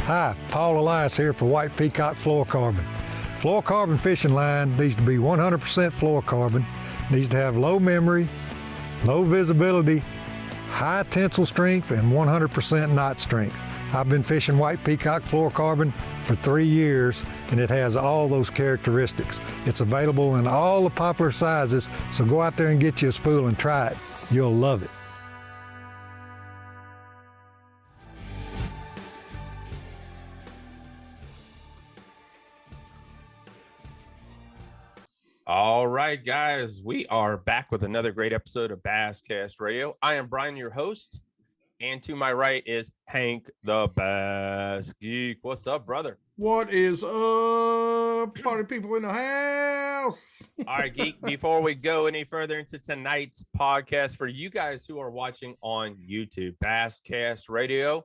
Hi, Paul Elias here for White Peacock Fluorocarbon. Fluorocarbon fishing line needs to be 100% fluorocarbon, needs to have low memory, low visibility, high tensile strength, and 100% knot strength. I've been fishing White Peacock Fluorocarbon for 3 years, and it has all those characteristics. It's available in all the popular sizes, so go out there and get you a spool and try it. You'll love it. All right, guys, we are back with another great episode of Basscast Radio. I am Brian, your host, and to my right is Hank, the Bass Geek. What's up, brother? What is up, party people in the house? All right, Geek, before we go any further into tonight's podcast, for you guys who are watching on YouTube, Basscast Radio,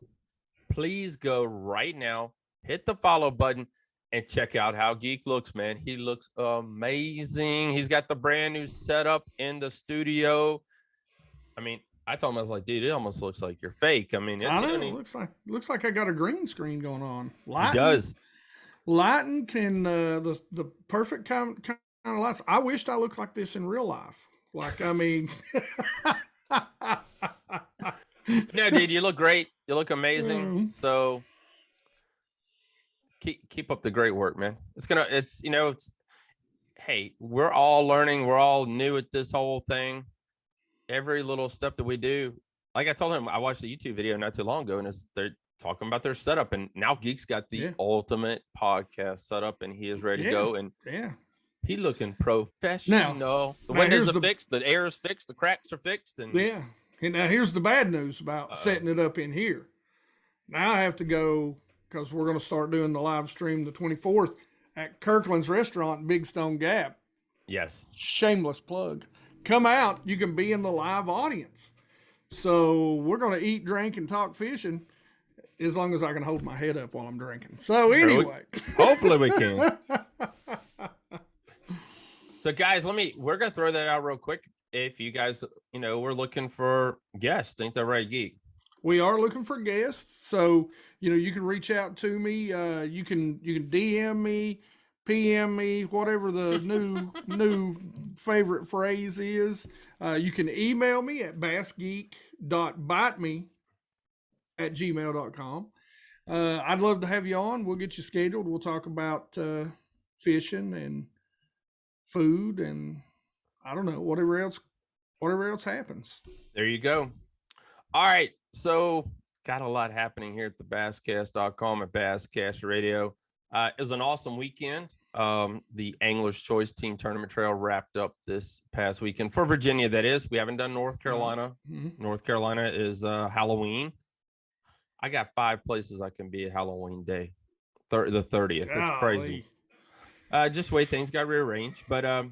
please go right now, hit the follow button, and check out how Geek looks, man. He looks amazing. He's got the brand new setup in the studio. I mean, I told him, I was like, dude, it almost looks like you're fake. I mean, I know. It looks like I got a green screen going on. Lighting, he does. Lighting can the perfect kind of lights. I wished I looked like this in real life. Like, I mean, no, dude, you look great. You look amazing. So keep up the great work, man. Hey, we're all learning. We're all new at this whole thing. Every little step that we do, like I told him, I watched a YouTube video not too long ago, and they're talking about their setup, and now Geek's got the ultimate podcast setup, and he is ready to go. And he looking professional. Now, the windows are fixed, the air is fixed, the cracks are fixed, and And now here's the bad news about setting it up in here. Now I have to go, because we're going to start doing the live stream the 24th at Kirkland's Restaurant in Big Stone Gap. Yes. Shameless plug. Come out. You can be in the live audience. So we're going to eat, drink, and talk fishing as long as I can hold my head up while I'm drinking. So anyway. Hopefully we can. So guys, we're going to throw that out real quick. If you guys, we're looking for guests. Ain't that right, Geek? We are looking for guests. So, you can reach out to me. You can DM me, PM me, whatever the new favorite phrase is. You can email me at bassgeek.biteme@gmail.com. I'd love to have you on. We'll get you scheduled. We'll talk about fishing and food and I don't know, whatever else happens. There you go. All right. So got a lot happening here at the basscast.com at Basscast Radio. It was an awesome weekend. The Angler's Choice Team Tournament Trail wrapped up this past weekend for Virginia. That is, we haven't done North Carolina. North Carolina is Halloween. I got 5 places I can be at Halloween day, the 30th. It's crazy. Just the way things got rearranged. But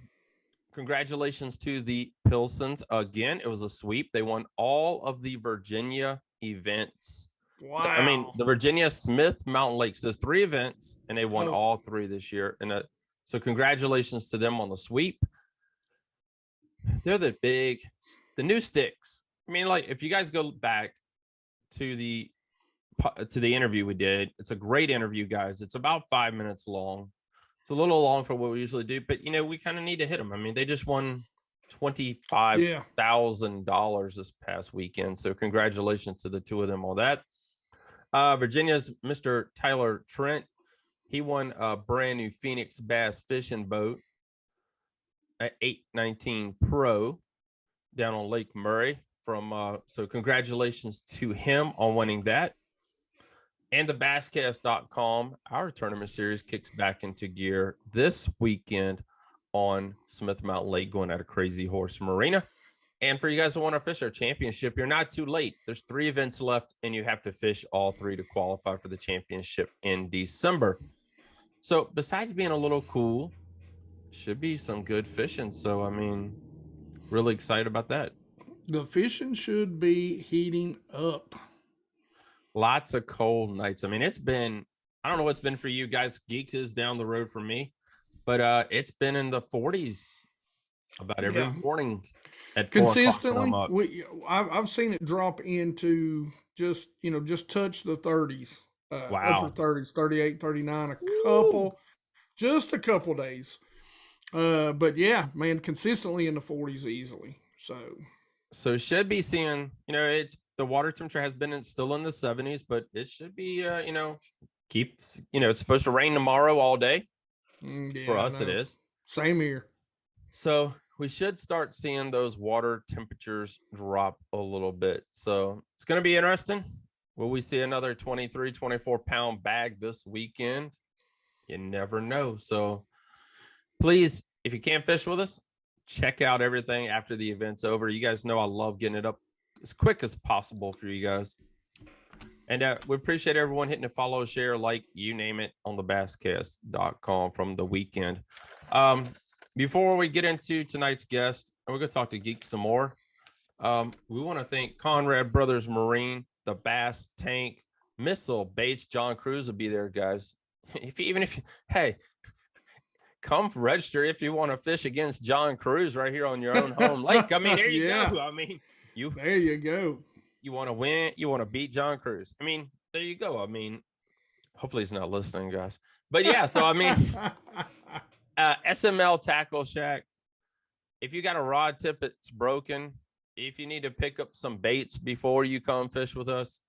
congratulations to the Pilsons again. It was a sweep. They won all of the Virginia events. Wow. I mean, the Virginia Smith Mountain Lakes, there's 3 events, and they won all 3 this year. And so congratulations to them on the sweep. They're the new sticks. I mean, like, if you guys go back to the interview we did, it's a great interview, guys. It's about 5 minutes long. It's a little long for what we usually do, but, we kind of need to hit them. I mean, they just won $25,000 this past weekend. So congratulations to the 2 of them on that. Virginia's Mr. Tyler Trent, he won a brand new Phoenix Bass fishing boat at 819 Pro down on Lake Murray. So congratulations to him on winning that. And the Basscast.com, our tournament series kicks back into gear this weekend on Smith Mountain Lake, going at a Crazy Horse Marina. And for you guys who want to fish our championship, you're not too late. There's 3 events left, and you have to fish all 3 to qualify for the championship in December. So besides being a little cool, should be some good fishing. So, I mean, really excited about that. The fishing should be heating up. Lots of cold nights. I mean, I don't know what's been for you guys. Geek is down the road from me, but it's been in the 40s about every morning at consistently. I've seen it drop into just touch the 30s upper Wow. 30s, 38, 39, Woo. just a couple days. But yeah, man, consistently in the 40s easily. So should be seeing, it's the water temperature has been still in the 70s, but it should be, keeps, it's supposed to rain tomorrow all day. Yeah, For us, it is. Same here. So we should start seeing those water temperatures drop a little bit. So it's going to be interesting. Will we see another 23, 24-pound bag this weekend? You never know. So please, if you can't fish with us, check out everything after the event's over. You guys know I love getting it up as quick as possible for you guys. And we appreciate everyone hitting the follow, share, like, you name it, on the basscast.com from the weekend. Before we get into tonight's guest, and we're going to talk to Geek some more, we want to thank Conrad Brothers Marine, the Bass Tank, Missile, Baits. John Cruz will be there, guys. Hey, come register if you want to fish against John Cruz right here on your own home lake. I mean, there you go. I mean, there you go. You want to win, you want to beat John Cruz. I mean, there you go. I mean, hopefully he's not listening, guys. But yeah, so I mean, SML Tackle Shack. If you got a rod tip that's broken, if you need to pick up some baits before you come fish with us,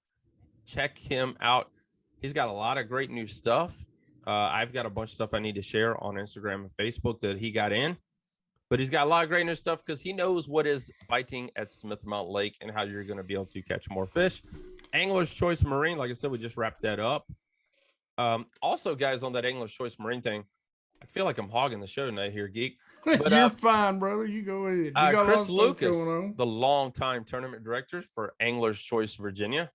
check him out. He's got a lot of great new stuff. I've got a bunch of stuff I need to share on Instagram and Facebook that he got in. But he's got a lot of great new stuff because he knows what is biting at Smith Mountain Lake and how you're going to be able to catch more fish. Angler's Choice Marine, like I said, we just wrapped that up. Also, guys, on that Angler's Choice Marine thing, I feel like I'm hogging the show tonight here, Geek. But you're fine, brother. You go ahead. You got Chris Lucas, the longtime tournament director for Angler's Choice Virginia.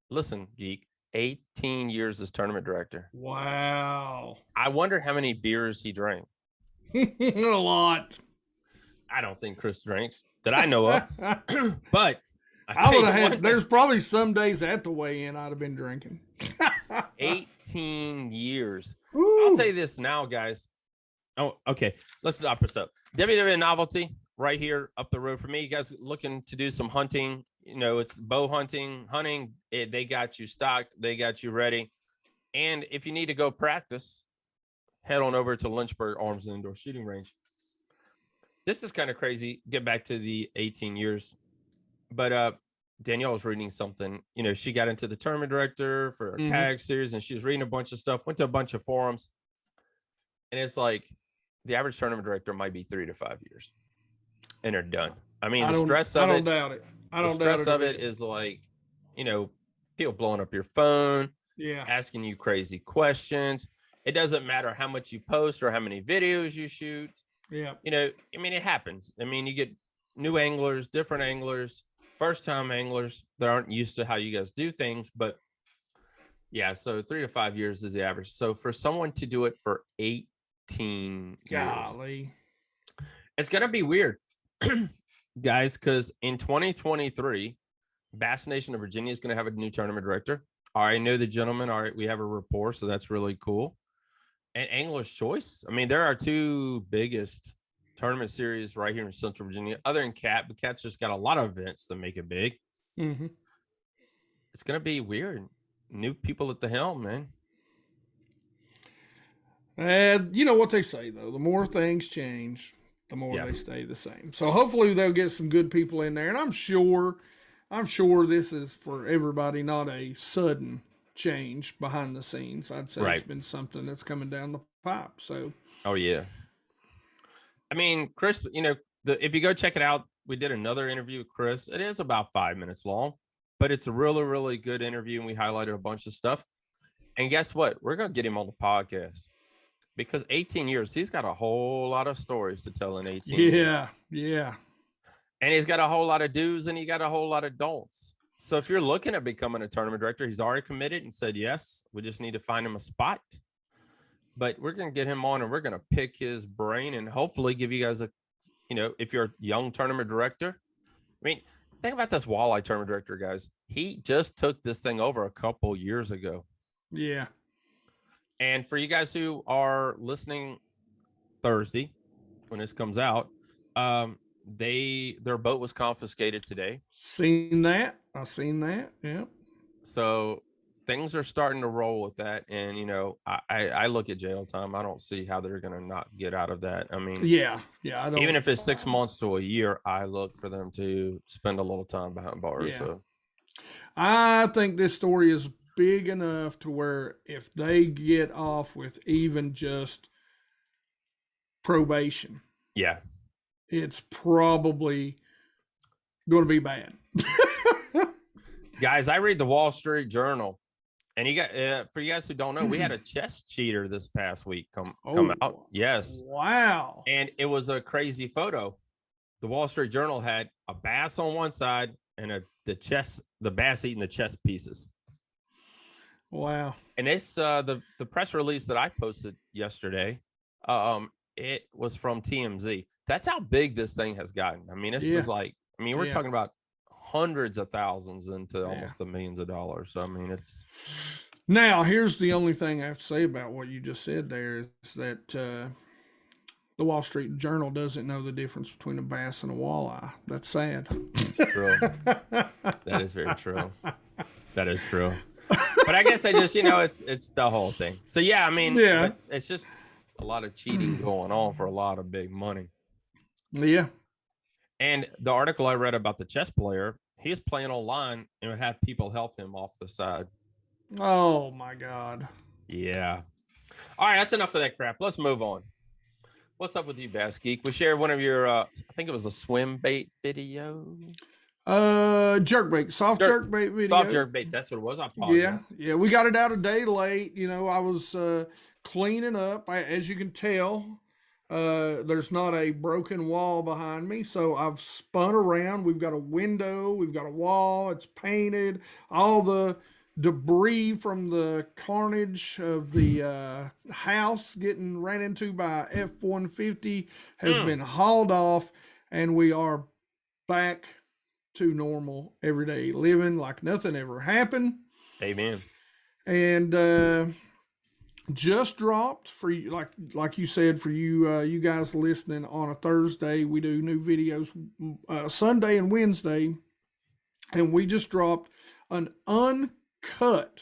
Listen, Geek, 18 years as tournament director. Wow. I wonder how many beers he drank. A lot. I don't think Chris drinks that I know of. But I would have had, there's probably some days at the weigh-in I'd have been drinking. 18 years. Woo. I'll tell you this now, guys. Oh, okay. Let's stop this up. WWE Novelty right here up the road for me. You guys looking to do some hunting? It's bow hunting. They got you stocked. They got you ready. And if you need to go practice, head on over to Lynchburg Arms and Indoor Shooting Range. This is kind of crazy. Get back to the 18 years. But Danielle was reading something. She got into the tournament director for a kayak series, and she was reading a bunch of stuff, went to a bunch of forums. And it's like the average tournament director might be 3 to 5 years. And they're done. I mean, the stress of it. I don't doubt it. The stress of it is like, people blowing up your phone, asking you crazy questions. It doesn't matter how much you post or how many videos you shoot. Yeah. It happens. I mean, you get new anglers, different anglers, first-time anglers that aren't used to how you guys do things. But yeah, so 3 to 5 years is the average. So for someone to do it for 18 years, it's going to be weird, guys, because in 2023, Bass Nation of Virginia is going to have a new tournament director. I know the gentleman. All right, we have a rapport, so that's really cool. And Angler's Choice, I mean, there are two biggest tournament series right here in Central Virginia, other than Cat, but Cat's just got a lot of events that make it big. Mm-hmm. It's going to be weird. New people at the helm, man. You know what they say, though. The more things change, the more they stay the same. So hopefully they'll get some good people in there. And I'm sure this is for everybody, not a sudden change behind the scenes. I'd say it's been something that's coming down the pipe. So, oh yeah. I mean, Chris, if you go check it out, we did another interview with Chris. It is about 5 minutes long, but it's a really, really good interview, and we highlighted a bunch of stuff. And guess what? We're going to get him on the podcast because 18 years, he's got a whole lot of stories to tell in 18 years. Yeah. And he's got a whole lot of do's and he got a whole lot of don'ts. So if you're looking at becoming a tournament director, he's already committed and said yes. We just need to find him a spot. But we're going to get him on and we're going to pick his brain and hopefully give you guys if you're a young tournament director. I mean, think about this walleye tournament director, guys. He just took this thing over a couple years ago. Yeah. And for you guys who are listening Thursday when this comes out, their boat was confiscated today. I've seen that. Yeah. So things are starting to roll with that. And, you know, I look at jail time. I don't see how they're going to not get out of that. I mean, Yeah. I don't. even if it's 6 months to a year, I look for them to spend a little time behind bars. Yeah. So I think this story is big enough to where if they get off with even just probation, yeah, it's probably going to be bad. guys, I read the Wall Street Journal, and you got for you guys who don't know, we had a chess cheater this past week come out. Yes, wow, and it was a crazy photo. The Wall Street Journal had a bass on one side and the bass eating the chess pieces. Wow. And it's the press release that I posted yesterday. It was from TMZ. That's how big this thing has gotten. I mean, it's just like, I mean, we're talking about hundreds of thousands into almost the millions of dollars. So I mean, it's now here's the only thing I have to say about what you just said there is that the Wall Street Journal doesn't know the difference between a bass and a walleye. That's sad. True. That is very true. That is true. But I guess I just, you know, it's the whole thing. So yeah, I mean, it's just a lot of cheating going on for a lot of big money. Yeah. And the article I read about the chess player, he's playing online and would have people help him off the side. Oh my God. Yeah. All right, that's enough of that crap. Let's move on. What's up with you, Bass Geek? We shared one of your, I think it was a swim bait video. Jerkbait, soft jerkbait video. Soft jerkbait, that's what it was. I apologize. Yeah. We got it out a day late. You know, I was cleaning up. As you can tell, there's not a broken wall behind me, so I've spun around. We've got a window, we've got a wall, it's painted. All the debris from the carnage of the house getting ran into by F-150 has been hauled off, and we are back to normal everyday living like nothing ever happened. Amen. And just dropped for you, like you said, for you guys listening on a Thursday. We do new videos Sunday and Wednesday, and we just dropped an uncut.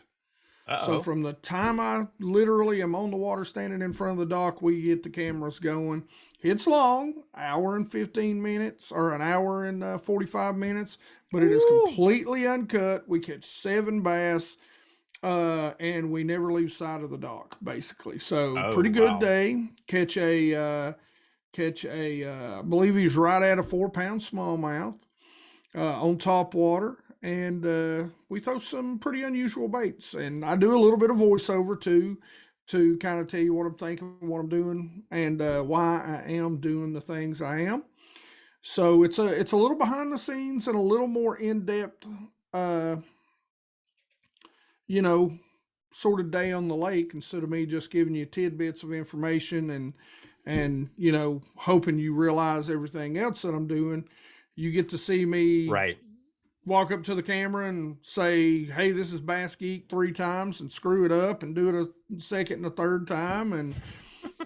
So from the time I literally am on the water standing in front of the dock, we get the cameras going. It's long, hour and 15 minutes or an hour and 45 minutes, but it is completely uncut. We catch 7 bass, and we never leave sight of the dock, basically. So pretty good day. Catch a, I believe he's right at a 4-pound smallmouth on top water. And we throw some pretty unusual baits. And I do a little bit of voiceover too, to kind of tell you what I'm thinking, what I'm doing, and why I am doing the things I am. So it's a little behind the scenes and a little more in-depth, you know, sort of day on the lake, instead of me just giving you tidbits of information and you know, hoping you realize everything else that I'm doing. You get to see me walk up to the camera and say, hey, this is Bass Geek 3 times, and screw it up and do it a second and a third time and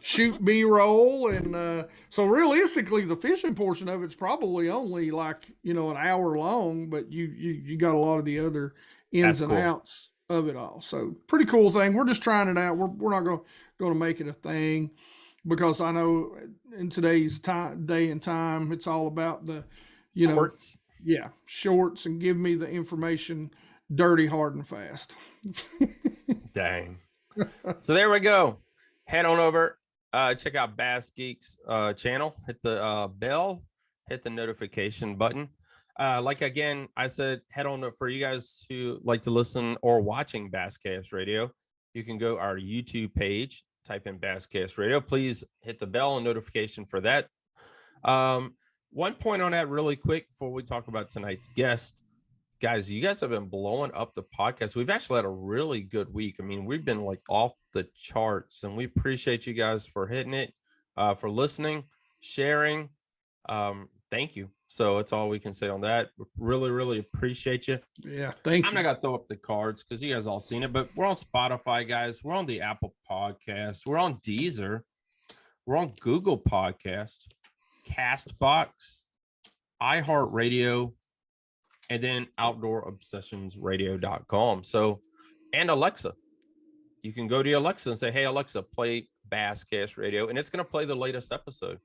shoot B-roll. And so realistically, the fishing portion of it's probably only like, you know, an hour long, but you got a lot of the other ins and outs of it all. So pretty cool thing. We're just trying it out. We're not going to make it a thing, because I know in today's day and time, it's all about the, you know, shorts, and give me the information dirty, hard, and fast. Dang. So there we go. Head on over, check out Bass Geek's channel, hit the bell, hit the notification button. Like again, I said, head on up for you guys who like to listen or watching Basscast Radio. You can go our YouTube page, type in Basscast Radio. Please hit the bell and notification for that. One point on that really quick before we talk about tonight's guest. Guys, you guys have been blowing up the podcast. We've actually had a really good week. I mean, we've been like off the charts, and we appreciate you guys for hitting it, for listening, sharing. Thank you. So that's all we can say on that. Really, really appreciate you. Yeah, thank you. I'm not going to throw up the cards because you guys all seen it, but we're on Spotify, guys. We're on the Apple Podcast. We're on Deezer. We're on Google Podcast, Castbox, iHeartRadio, and then OutdoorObsessionsRadio.com. So and Alexa. You can go to your Alexa and say, hey, Alexa, play Basscast Radio, and it's going to play the latest episode.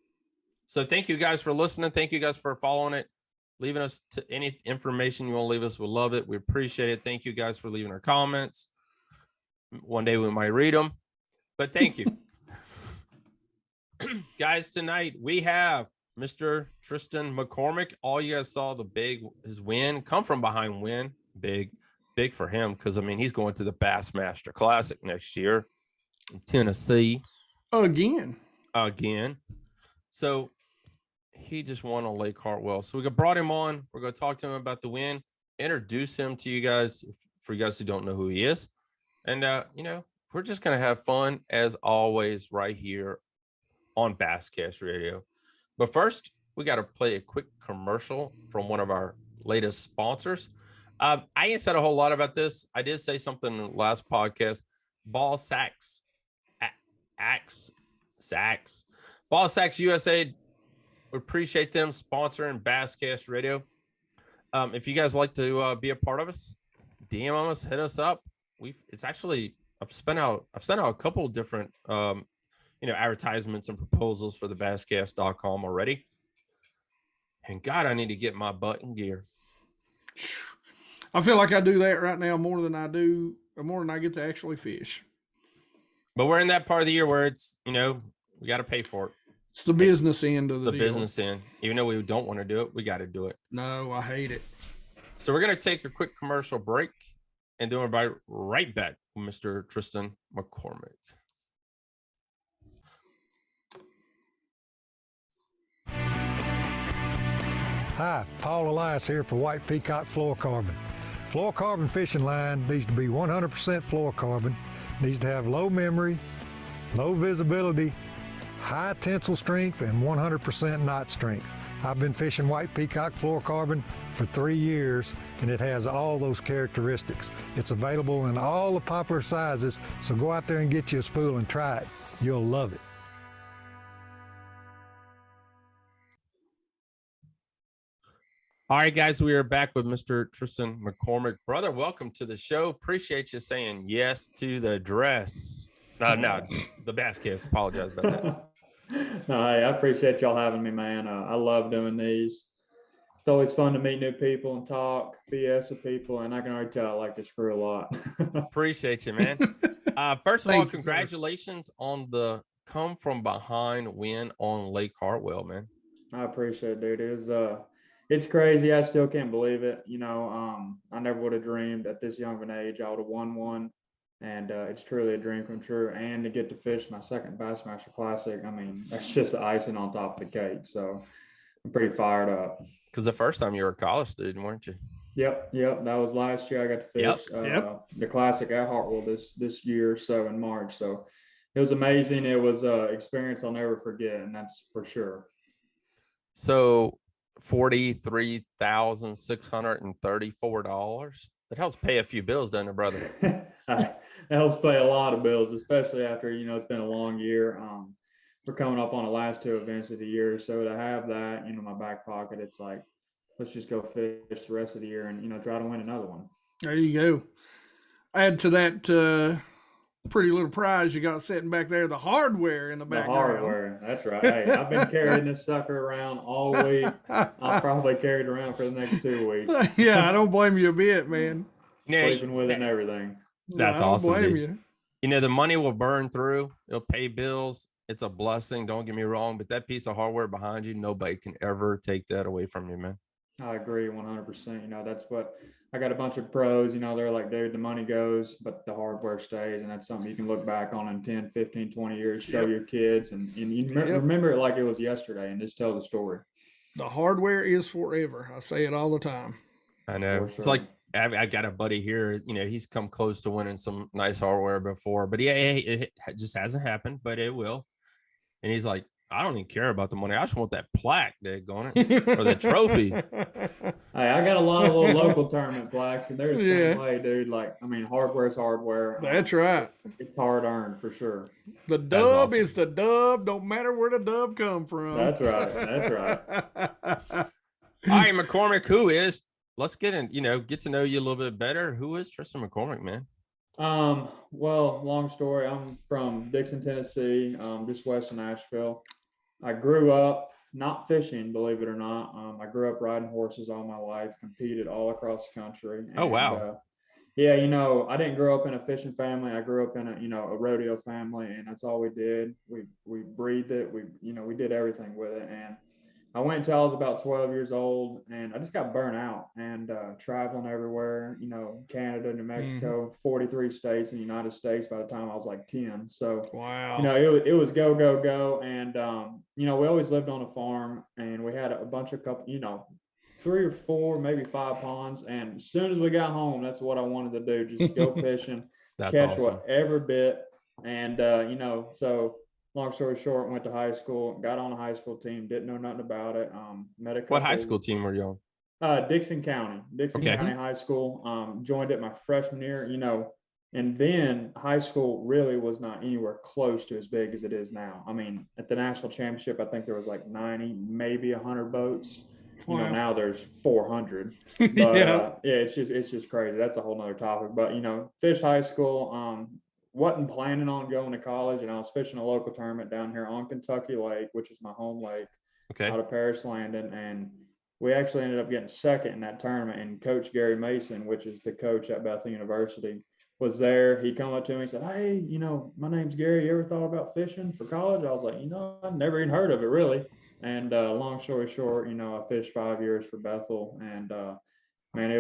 So thank you guys for listening. Thank you guys for following it, leaving us to any information you want to leave us. We love it. We appreciate it. Thank you guys for leaving our comments. One day we might read them, but thank you. Guys, tonight we have Mr. Tristan McCormick. All you guys saw his win, come from behind win. Big for him because, I mean, he's going to the Bassmaster Classic next year in Tennessee. Again. So he just won on Lake Hartwell. So we brought him on. We're going to talk to him about the win, introduce him to you guys, for you guys who don't know who he is. And, we're just going to have fun, as always, right here on Basscast Radio. But first, we got to play a quick commercial from one of our latest sponsors. I ain't said a whole lot about this. I did say something in the last podcast. Ball Sacks USA. We appreciate them sponsoring Basscast Radio. If you guys like to be a part of us, DM us, hit us up. I've sent out a couple of different advertisements and proposals for the basscast.com already. And God, I need to get my butt in gear. I feel like I do that right now more than I get to actually fish. But we're in that part of the year where it's, we got to pay for it. It's the business end of the deal. Business end. Even though we don't want to do it, we got to do it. No, I hate it. So we're going to take a quick commercial break, and then we'll be right back with Mr. Tristan McCormick. Hi, Paul Elias here for White Peacock Fluorocarbon. Fluorocarbon fishing line needs to be 100% fluorocarbon, needs to have low memory, low visibility, high tensile strength, and 100% knot strength. I've been fishing White Peacock Fluorocarbon for 3 years, and it has all those characteristics. It's available in all the popular sizes, so go out there and get you a spool and try it. You'll love it. All right, guys, we are back with Mr. Tristan McCormick. Brother, welcome to the show. Appreciate you saying yes to the dress. No, the Basscast. Apologize about that. No, hey, I appreciate y'all having me, man. I love doing these. It's always fun to meet new people and talk, BS with people, and I can already tell I like to screw a lot. Appreciate you, man. First of all, congratulations on the come from behind win on Lake Hartwell, man. I appreciate it, dude. It's crazy. I still can't believe it. I never would have dreamed at this young of an age I would have won one. And it's truly a dream come true. And to get to fish my second Bassmaster Classic, I mean, that's just the icing on top of the cake. So I'm pretty fired up. Because the first time you were a college student, weren't you? Yep. That was last year. I got to fish the Classic at Hartwell this year, so in March. So it was amazing. It was an experience I'll never forget, and that's for sure. So $43,634. That helps pay a few bills, doesn't it, brother? It helps pay a lot of bills, especially after, it's been a long year. We're coming up on the last 2 events of the year. So to have that, in my back pocket, it's like, let's just go fish the rest of the year and, try to win another one. There you go. Add to that pretty little prize you got sitting back there, the hardware in the background. The hardware, that's right. Hey, I've been carrying this sucker around all week. I'll probably carry it around for the next 2 weeks. Yeah, I don't blame you a bit, man. Sleeping with it and everything. That's awesome. I don't blame you. The money will burn through. It'll pay bills. It's a blessing. Don't get me wrong, but that piece of hardware behind you, nobody can ever take that away from you, man. I agree 100%. That's what I got a bunch of pros, they're like, dude, the money goes, but the hardware stays. And that's something you can look back on in 10, 15, 20 years, show your kids and you remember it like it was yesterday and just tell the story. The hardware is forever. I say it all the time. I know. Sure. It's like, I got a buddy here, he's come close to winning some nice hardware before, but it just hasn't happened, but it will. And he's like, I don't even care about the money. I just want that plaque on it or the trophy. Hey, I got a lot of little local tournament plaques, and they're the same way, dude. Hardware is hardware. That's right. It's hard earned for sure. The dub is the dub. Don't matter where the dub come from. That's right. That's right. All right, McCormick, let's get to know you a little bit better. Who is Tristan McCormick, man? Well, long story. I'm from Dixon, Tennessee, just west of Nashville. I grew up not fishing, believe it or not. I grew up riding horses all my life, competed all across the country, Oh, and wow. yeah, I didn't grow up in a fishing family. I grew up in a rodeo family, and that's all we did. We breathed it. We did everything with it, and I went until I was about 12 years old, and I just got burnt out and traveling everywhere, Canada, New Mm-hmm. Mexico, 43 states in the United States by the time I was like 10. So, Wow. it was go, go, go. And, we always lived on a farm, and we had a bunch of couple, 3 or 4, maybe 5 ponds. And as soon as we got home, that's what I wanted to do, just go fishing, That's catch awesome. whatever bit. And, so long story short, went to high school, got on a high school team, didn't know nothing about it. Met a What high couple. school team were you Dixon County, Okay. High School. Joined it my freshman year, and then high school really was not anywhere close to as big as it is now. I mean, at the national championship, I think there was like 90, maybe 100 boats. Wow. Now there's 400. But Yeah. it's just crazy. That's a whole nother topic. But fish high school. Wasn't planning on going to college, and I was fishing a local tournament down here on Kentucky Lake, which is my home lake, Okay. out of Paris Landon, and we actually ended up getting second in that tournament. And Coach Gary Mason, which is the coach at Bethal University, was there. He come up to me and said, "Hey, my name's Gary. You ever thought about fishing for college?" I was like, I've never even heard of it really. And long story short, I fished 5 years for Bethel, and man,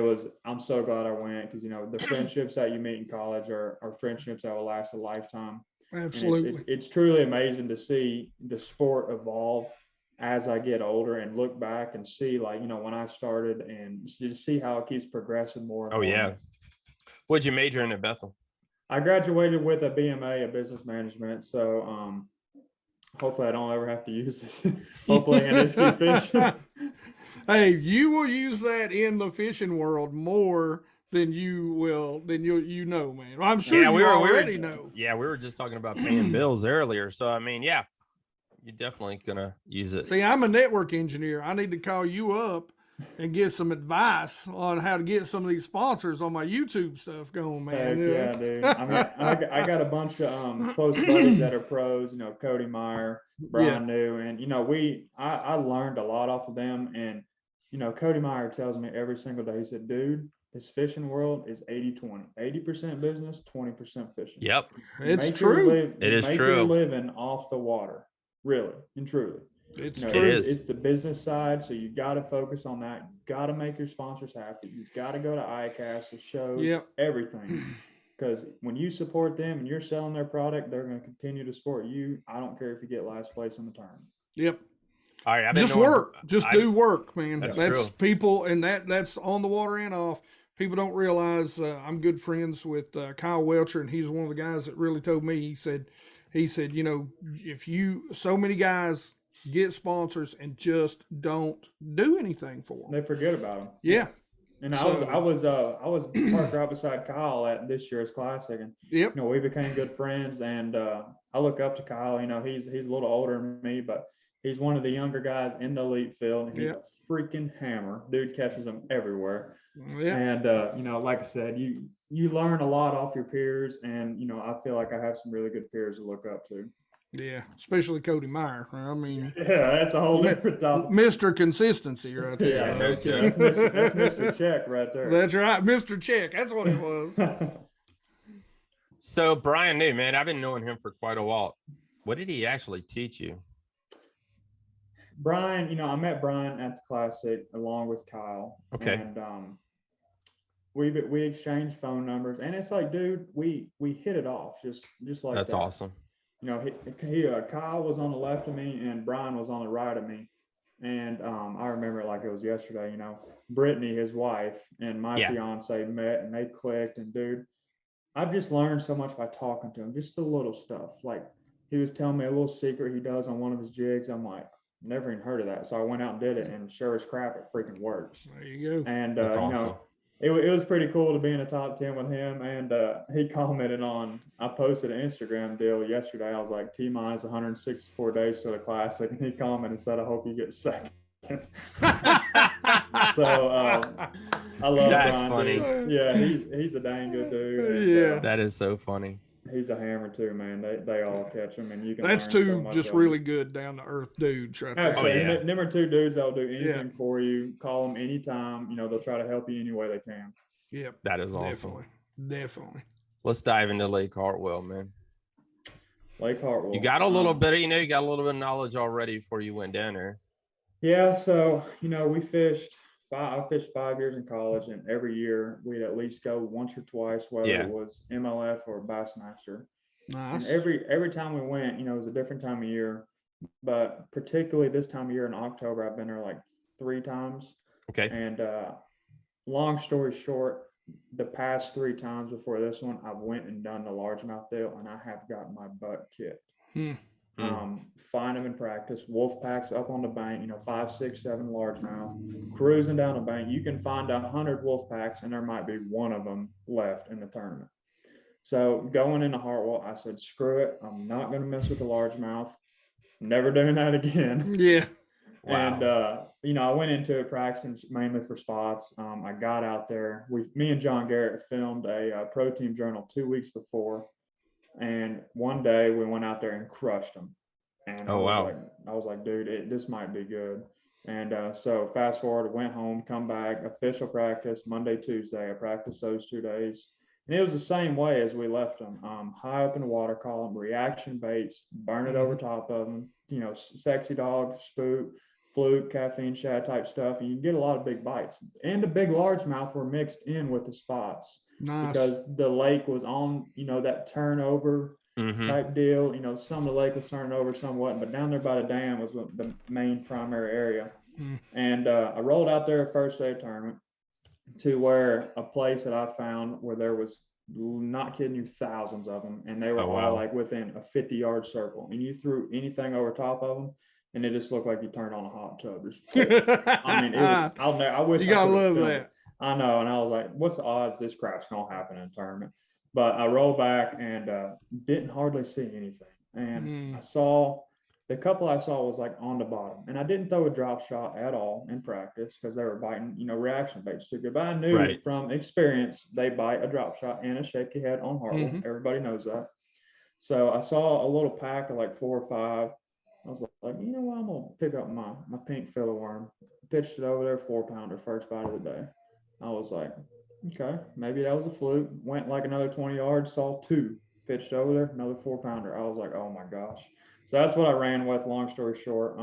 I'm so glad I went, because the friendships that you meet in college are friendships that will last a lifetime. Absolutely. And it's truly amazing to see the sport evolve as I get older, and look back and see, like, when I started, and see how it keeps progressing more and Oh, more. yeah. What'd you major in at Bethel? I graduated with a BMA, a business management. So hopefully I don't ever have to use this. Hopefully I can just keep fishing. Hey, you will use that in the fishing world more than you know, man. I'm sure Yeah, you we already know. Yeah, we were just talking about paying bills earlier. So I mean, yeah, you're definitely gonna use it. See, I'm a network engineer. I need to call you up and get some advice on how to get some of these sponsors on my YouTube stuff going, man. Heck yeah, dude. I mean, I got a bunch of close buddies that are pros. Cody Meyer, Brian New, and I learned a lot off of them. And Cody Meyer tells me every single day. He said, "Dude, this fishing world is 80-20. 80% business, 20% fishing. Yep, It's true. It is Make true. your living off the water, really and truly. It's It true. is. It's the business side, so you got to focus on that. You got to make your sponsors happy. You got to go to ICAST, the shows, Yep. everything. Because when you support them and you're selling their product, they're going to continue to support you. I don't care if you get last place in the tournament. Yep. All right, Just work. Just do work, man. That's That's true. people, and that's on the water and off. People don't realize I'm good friends with Kyle Welcher, and he's one of the guys that really told me. He said, if so many guys get sponsors and just don't do anything for them, They forget about them. Yeah. And I was parked right beside Kyle at this year's classic, and Yep. we became good friends. And I look up to Kyle. He's a little older than me, but he's one of the younger guys in the elite field, and he's a freaking hammer. Dude catches them everywhere. Yeah. And like I said, you learn a lot off your peers, and I feel like I have some really good peers to look up to. Yeah, especially Cody Meyer. I mean, yeah, that's a whole different topic. Mr. Consistency right there. Yeah, that's Mr. Check right there. That's right, Mr. Check. That's what it was. So Brian New, man, I've been knowing him for quite a while. What did he actually teach you? Brian, I met Brian at the Classic along with Kyle. Okay. And we exchanged phone numbers, and it's like, dude, we hit it off just like That's that. awesome. Kyle was on the left of me, and Brian was on the right of me. And I remember it like it was yesterday. Brittany, his wife, and my fiance met, and they clicked. And dude, I've just learned so much by talking to him, just the little stuff. Like, he was telling me a little secret he does on one of his jigs. I'm like, never even heard of that. So I went out and did it, and sure as crap, it freaking works. There you go. And That's awesome. it was pretty cool to be in the top 10 with him. And he commented I posted an Instagram deal yesterday. I was like, T-minus 164 days to the Classic. And he commented and said, I hope you get second. seconds. So I love That's Brian, funny. dude. Yeah, he's a dang good dude. And, Yeah. That is so funny. he's a hammer too, man. They all catch him, and you can. That's learn so two much just of 'em. really good down to earth dudes right there. Absolutely. Oh, yeah. Them are two dudes that'll do anything for you. Call them anytime. They'll try to help you any way they can. Yep. That is awesome. Definitely. Let's dive into Lake Hartwell, man. Lake Hartwell. You got a little bit, you got a little bit of knowledge already before you went down there. Yeah, so we fished. I fished 5 years in college, and every year we'd at least go once or twice, whether it was MLF or Bassmaster. Nice. And every time we went, it was a different time of year. But particularly this time of year in October, I've been there like 3 times. Okay. And long story short, the past 3 times before this one, I went and done the largemouth deal, and I have got my butt kicked. Find them in practice. Wolf packs up on the bank, 5, 6, 7 largemouth, cruising down the bank. You can find 100 wolf packs, and there might be one of them left in the tournament. So going into Hartwell, I said, screw it. I'm not going to mess with the largemouth. Never doing that again. Yeah. Wow. And, I went into it practicing mainly for spots. I got out there. Me and John Garrett filmed a Pro Team Journal 2 weeks before. And one day we went out there and crushed them. And I was like, dude, this might be good. And so fast forward, went home, come back, official practice Monday, Tuesday. I practiced those 2 days. And it was the same way as we left them. High up in the water column, reaction baits, burn it over top of them, sexy dog, spook, fluke, caffeine shad type stuff. And you get a lot of big bites. And the big largemouth were mixed in with the spots. Nice. Because the lake was on, that turnover type deal. Some of the lake was turning over, some wasn't. But down there by the dam was the main primary area. And I rolled out there first day of tournament to where a place that I found where there was, not kidding you, thousands of them. And they were all like within a 50-yard circle. And you threw anything over top of them, and it just looked like you turned on a hot tub. I mean, it was, I wish you gotta love filmed that. it. I know. And I was like, what's the odds this crap's going to happen in a tournament? But I rolled back and didn't hardly see anything. And I saw, the couple I saw was like on the bottom. And I didn't throw a drop shot at all in practice because they were biting, reaction baits too good. But I knew from experience, they bite a drop shot and a shaky head on Hartwell. Everybody knows that. So I saw a little pack of like 4 or 5. I was like, I'm going to pick up my pink filler worm. Pitched it over there, 4-pounder, first bite of the day. I was like, okay, maybe that was a fluke. Went like another 20 yards, saw 2. Pitched over there, another 4-pounder. I was like, oh my gosh. So that's what I ran with, long story short.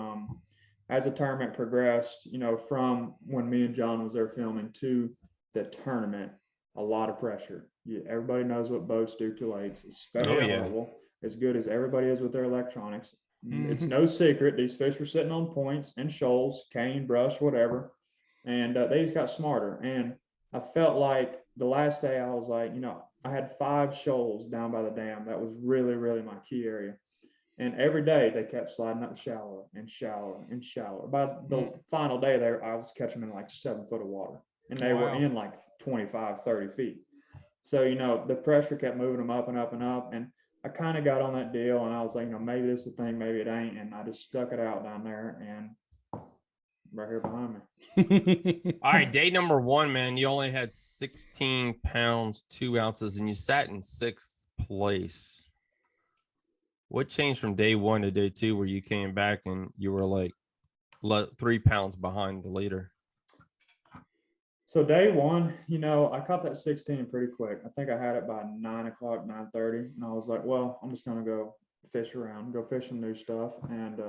As the tournament progressed, from when me and John was there filming to the tournament, a lot of pressure. Everybody knows what boats do to lakes, especially Hartwell, as good as everybody is with their electronics. It's no secret. These fish were sitting on points and shoals, cane, brush, whatever. And they just got smarter. And I felt like the last day I was like, I had 5 shoals down by the dam. That was really, really my key area. And every day they kept sliding up shallower and shallower and shallower. By the final day there, I was catching them in like 7 foot of water. And they were in like 25, 30 feet. So, the pressure kept moving them up and up and up. And I kind of got on that deal and I was like, maybe this is the thing, maybe it ain't. And I just stuck it out down there and right here behind me. All right, day number 1, man. You only had 16 pounds, 2 ounces, and you sat in 6th place. What changed from day 1 to day 2 where you came back and you were like 3 pounds behind the leader? So day 1, I caught that 16 pretty quick. I think I had it by 9 o'clock, 9:30. And I was like, well, I'm just going to go fish around, go fish some new stuff. And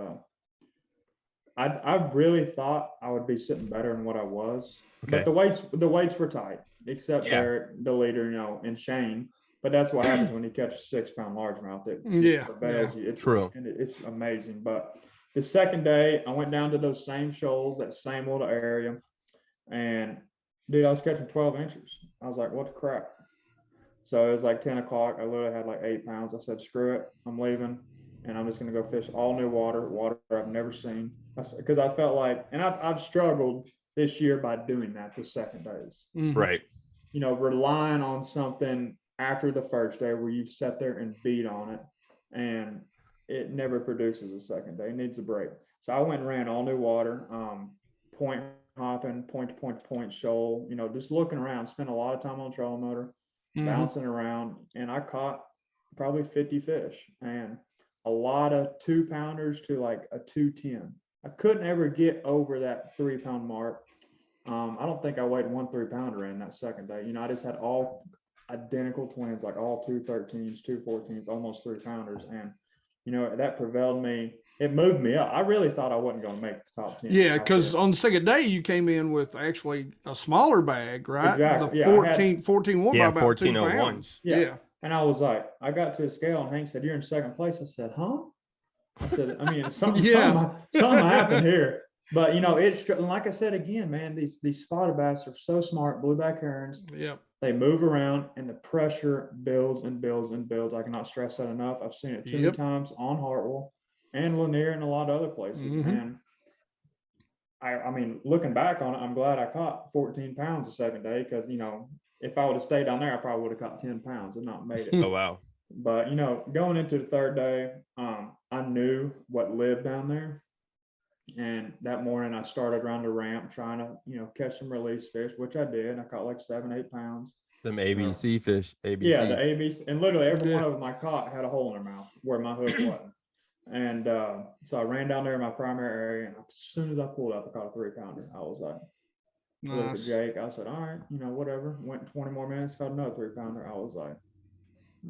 I really thought I would be sitting better than what I was. Okay. But the weights were tight, except Derek, the leader, and Shane. But that's what happens when you catch a 6-pound largemouth. It prevails you. It's true. And it's amazing. But the second day, I went down to those same shoals, that same little area. And, dude, I was catching 12 inches. I was like, what the crap? So it was like 10 o'clock. I literally had like 8 pounds. I said, screw it. I'm leaving. And I'm just going to go fish all new water I've never seen. Because I felt like, and I've struggled this year by doing that the second days. Right. Relying on something after the first day where you've sat there and beat on it, and it never produces a second day. It needs a break. So I went and ran all new water. point hopping, point to point to point shoal, you know, just looking around, spent a lot of time on trolling motor, bouncing around, and I caught probably 50 fish and a lot of 2-pounders to like a 210. I couldn't ever get over that 3-pound mark. I don't think I weighed 1 3-pounder in that second day. You know, I just had all identical twins, like all 213s, 214s, almost 3-pounders. And, you know, that prevailed me. It moved me up. I really thought I wasn't going to make the top 10. Yeah, because on the second day you came in with actually a smaller bag, right? Exactly. The 14 by about 2 pounds. Yeah. And I was like, I got to a scale and Hank said, "You're in second place." I said, "Huh?" I said, I mean, something happened here. But, you know, it's like I said again, man, these spotted bass are so smart, blueback herons. Yep. They move around and the pressure builds and builds and builds. I cannot stress that enough. I've seen it too many times on Hartwell and Lanier and a lot of other places. And I mean, looking back on it, I'm glad I caught 14 pounds the second day because, you know, if I would have stayed down there, I probably would have caught 10 pounds and not made it. Oh, wow. But, you know, going into the third day, I knew what lived down there. And that morning I started around the ramp trying to, you know, catch some release fish, which I did. I caught like 7-8 pounds. Them ABC fish, ABC. Yeah, the ABC. And literally every one of them I caught had a hole in their mouth where my hook wasn't. And so I ran down there in my primary area, and as soon as I pulled up, I caught a 3-pounder. I was like, looked at Jake. I said, all right, you know, whatever. Went 20 more minutes, caught another 3-pounder. I was like,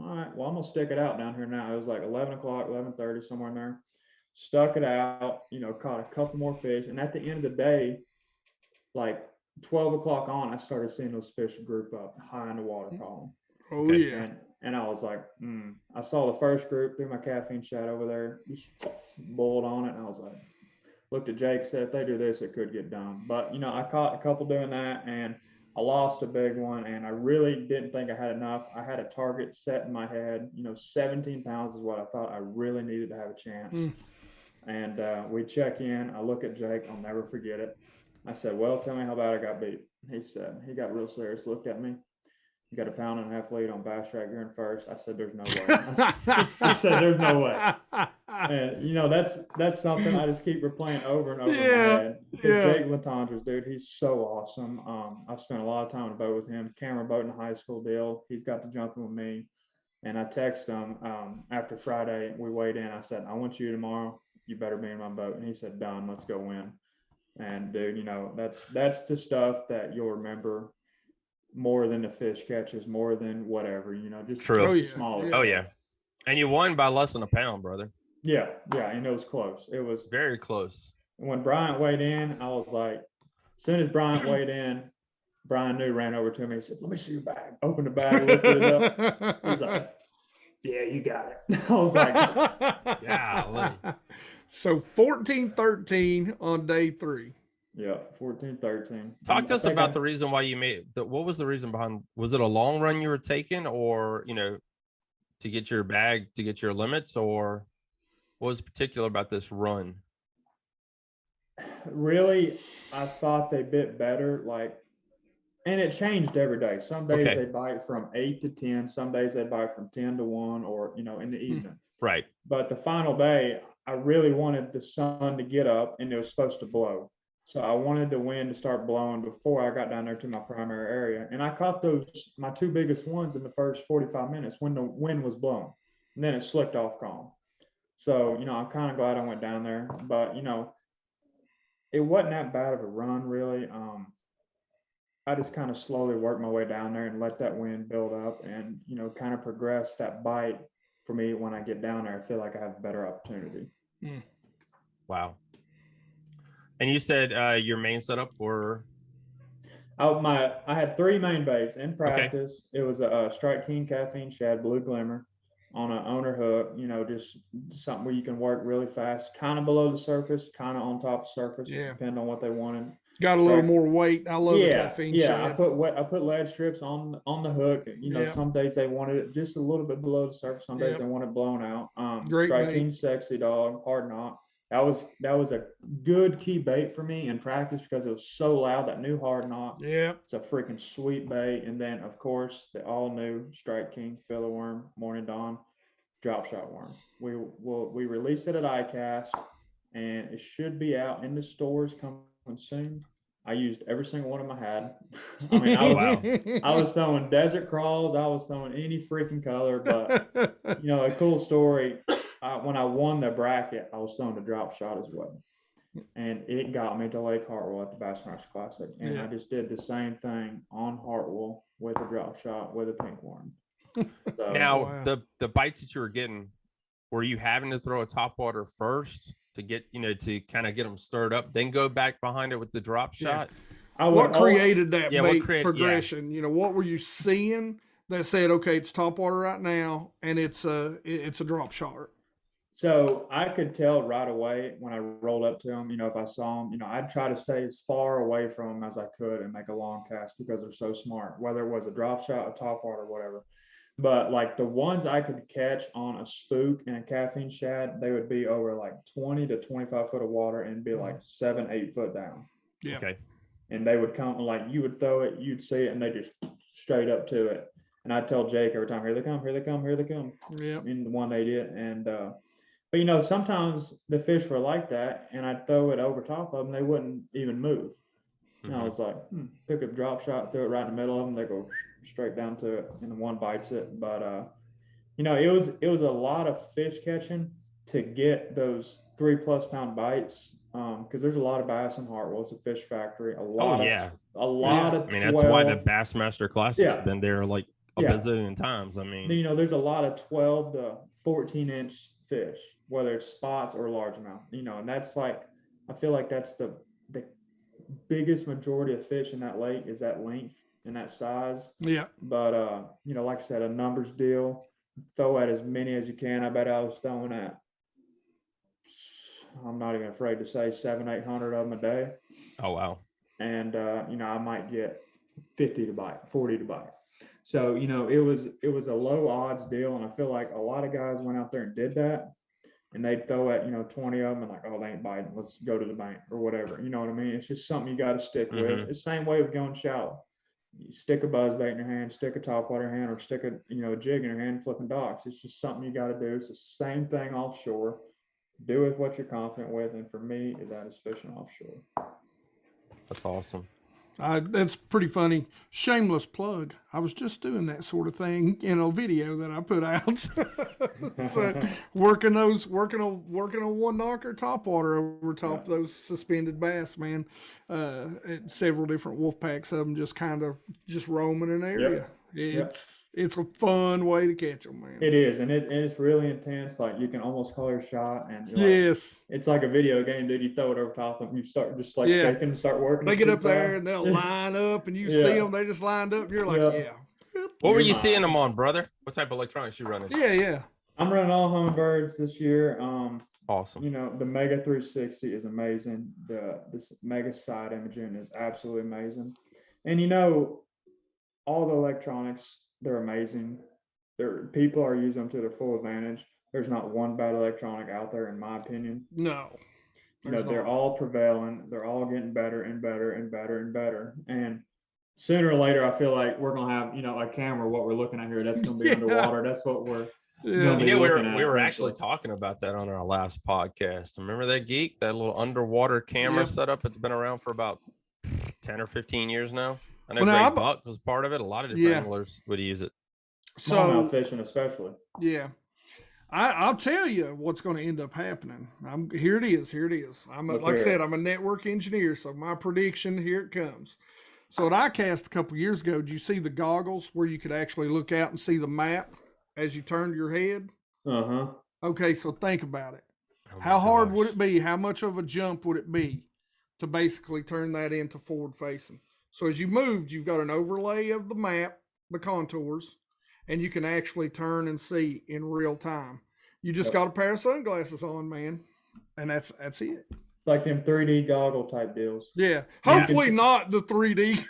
all right, well, I'm going to stick it out down here now. It was like 11 o'clock, 11:30, somewhere in there. Stuck it out, you know, caught a couple more fish. And at the end of the day, like 12 o'clock on, I started seeing those fish group up high in the water column. Oh, yeah. And I was like, I saw the first group through my caffeine shad over there, just boiled on it. And I was like, looked at Jake, said, if they do this, it could get done. But, you know, I caught a couple doing that and I lost a big one. And I really didn't think I had enough. I had a target set in my head, you know, 17 pounds is what I thought I really needed to have a chance. And we check in. I look at Jake. I'll never forget it. I said, well, tell me how bad I got beat. He said, he got real serious, looked at me. You got a 1.5-pound lead on bass track. You're in first. I said, there's no way. I said, there's no way. And, you know, that's something I just keep replaying over and over in my head. Jake Latondras, dude, he's so awesome. I've spent a lot of time on a boat with him, camera boat in a high school deal. He's got to jump in with me. And I text him after Friday, we weighed in. I said, I want you tomorrow. You better be in my boat. And he said, done, let's go win. And dude, you know, that's the stuff that you'll remember more than the fish catches, more than whatever, you know, just smaller. Oh, yeah. And you won by less than a pound, brother. Yeah. And it was close. It was very close. When Bryant weighed in, I was like, as soon as Bryant weighed in, Brian New ran over to me and said, let me see your bag. Opened the bag, lifted it up. He's like, yeah, you got it. I was like, golly. So 14-13 on day 3. Yeah, 14-13. Talk to us about the reason why you made it. What was the reason behind? Was it a long run you were taking, or, you know, to get your bag, to get your limits, or what was particular about this run? Really, I thought they bit better. Like, and it changed every day. Some days they bite from 8 to 10. Some days they bite from 10 to 1, or, you know, in the evening. Right. But the final day, I really wanted the sun to get up, and it was supposed to blow. So I wanted the wind to start blowing before I got down there to my primary area. And I caught my 2 biggest ones in the first 45 minutes when the wind was blowing. And then it slicked off calm. So, you know, I'm kind of glad I went down there. But, you know, it wasn't that bad of a run, really. I just kind of slowly worked my way down there and let that wind build up and, you know, kind of progress that bite for me. When I get down there, I feel like I have a better opportunity. Wow. And you said your main setup were? I had 3 main baits in practice. Okay. It was a Strike King caffeine shad, blue glimmer, on an owner hook. You know, just something where you can work really fast, kind of below the surface, kind of on top of the surface, depending on what they wanted. Got a little more weight. I love the caffeine shad. I put lead strips on the hook. You know, some days they wanted it just a little bit below the surface. Some days they want it blown out. Great Strike bait. King Sexy Dog, Hard Knot. That was a good key bait for me in practice because it was so loud. That new Hard Knot. Yeah. It's a freaking sweet bait. And then, of course, the all new Strike King Filler Worm, Morning Dawn, Drop Shot Worm. We released it at ICAST, and it should be out in the stores coming soon. I used every single one of them I had. I mean, I was throwing desert crawls. I was throwing any freaking color. But, a cool story. When I won the bracket, I was throwing the drop shot as well. And it got me to Lake Hartwell at the Bassmaster Classic. And I just did the same thing on Hartwell with a drop shot with a pink worm. So, now, the bites that you were getting, were you having to throw a top water first to get, to kind of get them stirred up, then go back behind it with the drop shot? What created that bait progression? Yeah. What were you seeing that said, okay, it's top water right now, and it's a drop shot? So I could tell right away when I rolled up to them, if I saw them, I'd try to stay as far away from them as I could and make a long cast because they're so smart, whether it was a drop shot, a top water, whatever. But like the ones I could catch on a spook and a caffeine shad, they would be over like 20 to 25 foot of water and be like 7-8 foot down. Yeah. Okay. And they would come, like you would throw it, you'd see it, and they just straight up to it. And I'd tell Jake every time, here they come, here they come, here they come. Yeah. And the one they did. And but sometimes the fish were like that, and I'd throw it over top of them, they wouldn't even move. And I was like, pick up drop shot, throw it right in the middle of them, they go straight down to it, and the one bites it. But it was a lot of fish catching to get those 3+ pound bites, because there's a lot of bass in Hartwell. It's a fish factory. A lot of 12, that's why the Bassmaster Classic's been there like a bazillion times. I mean, there's a lot of 12 to 14-inch fish, whether it's spots or largemouth. And that's like, I feel like that's the biggest majority of fish in that lake is that length and that size. Yeah. But like I said, a numbers deal. Throw at as many as you can. I bet I was throwing at, I'm not even afraid to say, 700-800 of them a day. Oh wow. And I might get 50 to bite, 40 to bite. So it was a low odds deal, and I feel like a lot of guys went out there and did that, and they'd throw at 20 of them and like, oh, they ain't biting, let's go to the bank or whatever. You know what I mean? It's just something you got to stick with. It's the same way with going shallow. You stick a buzz bait in your hand, stick a top water in your hand, or stick a jig in your hand, flipping docks. It's just something you got to do. It's the same thing offshore. Do with what you're confident with, and for me, that is fishing offshore. That's awesome. That's pretty funny. Shameless plug. I was just doing that sort of thing in a video that I put out. So working a one knocker top water over top those suspended bass, man. Several different wolf packs of them just kind of roaming an area. It's a fun way to catch them, man. It is, and it's really intense. Like you can almost call your shot, and it's like a video game, dude. You throw it over top of them, you start just like shaking and start working. They get up there and they'll line up, and you see them. They just lined up. You're like, What were you seeing them on, brother? What type of electronics you running? Yeah. I'm running all Humminbirds this year. Awesome. The Mega 360 is amazing. This Mega side imaging is absolutely amazing, and all the electronics, they're amazing. People are using them to their full advantage. There's not one bad electronic out there, in my opinion. No. They're all prevailing. They're all getting better and better and better and better. And sooner or later, I feel like we're gonna have, a camera. What we're looking at here, that's gonna be underwater. That's what we're. We were actually talking about that on our last podcast. Remember that geek, that little underwater camera setup? It's been around for about 10 or 15 years now. I know Greg Buck was part of it. A lot of different anglers would use it. Smallmouth fishing, especially. Yeah. I'll tell you what's going to end up happening. Here it is. I'm a network engineer, so my prediction, here it comes. So at ICAST a couple years ago, did you see the goggles where you could actually look out and see the map as you turned your head? Uh-huh. Okay, so think about it. How hard would it be? How much of a jump would it be to basically turn that into forward facing? So as you moved, you've got an overlay of the map, the contours, and you can actually turn and see in real time. You just got a pair of sunglasses on, man, and that's it. It's like them 3D goggle type deals. Yeah. Hopefully not the 3D.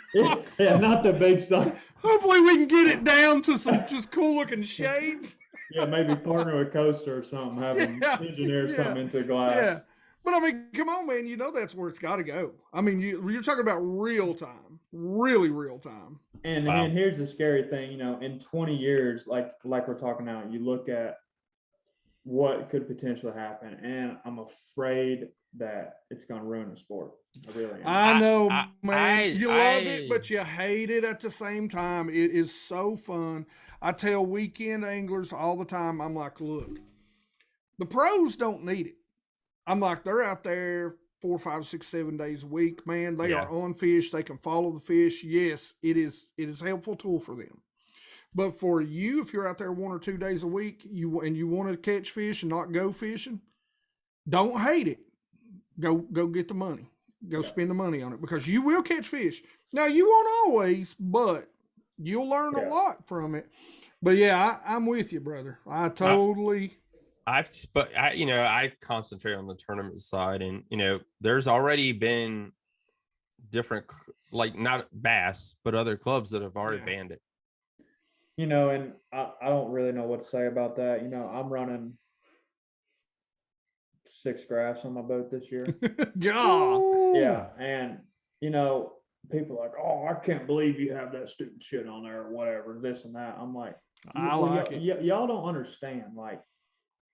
Yeah, not the big sun. Hopefully we can get it down to some just cool looking shades. Yeah, maybe partner with Coaster or something, have them engineer something into glass. Yeah. But I mean, come on, man. That's where it's got to go. I mean, you're talking about real time, really real time. And here's the scary thing, in 20 years, like we're talking now, you look at what could potentially happen, and I'm afraid that it's going to ruin the sport. I really am. I know, I- man. You love it, I- but you hate it at the same time. It is so fun. I tell weekend anglers all the time, I'm like, look, the pros don't need it. I'm like, they're out there 4, 5, 6, 7 days a week, man. They Yeah. are on fish. They can follow the fish. Yes, it is a helpful tool for them. But for you, if you're out there 1 or 2 days a week, you want to catch fish and not go fishing, don't hate it. Go get the money. Go spend the money on it, because you will catch fish. Now, you won't always, but you'll learn a lot from it. But yeah, I'm with you, brother. I totally. I concentrate on the tournament side, and there's already been different, like not bass, but other clubs that have already banned it. And I don't really know what to say about that. I'm running 6 graphs on my boat this year. God. Yeah. And, people are like, oh, I can't believe you have that stupid shit on there or whatever, this and that. I'm like, I like it. Y'all don't understand. Like,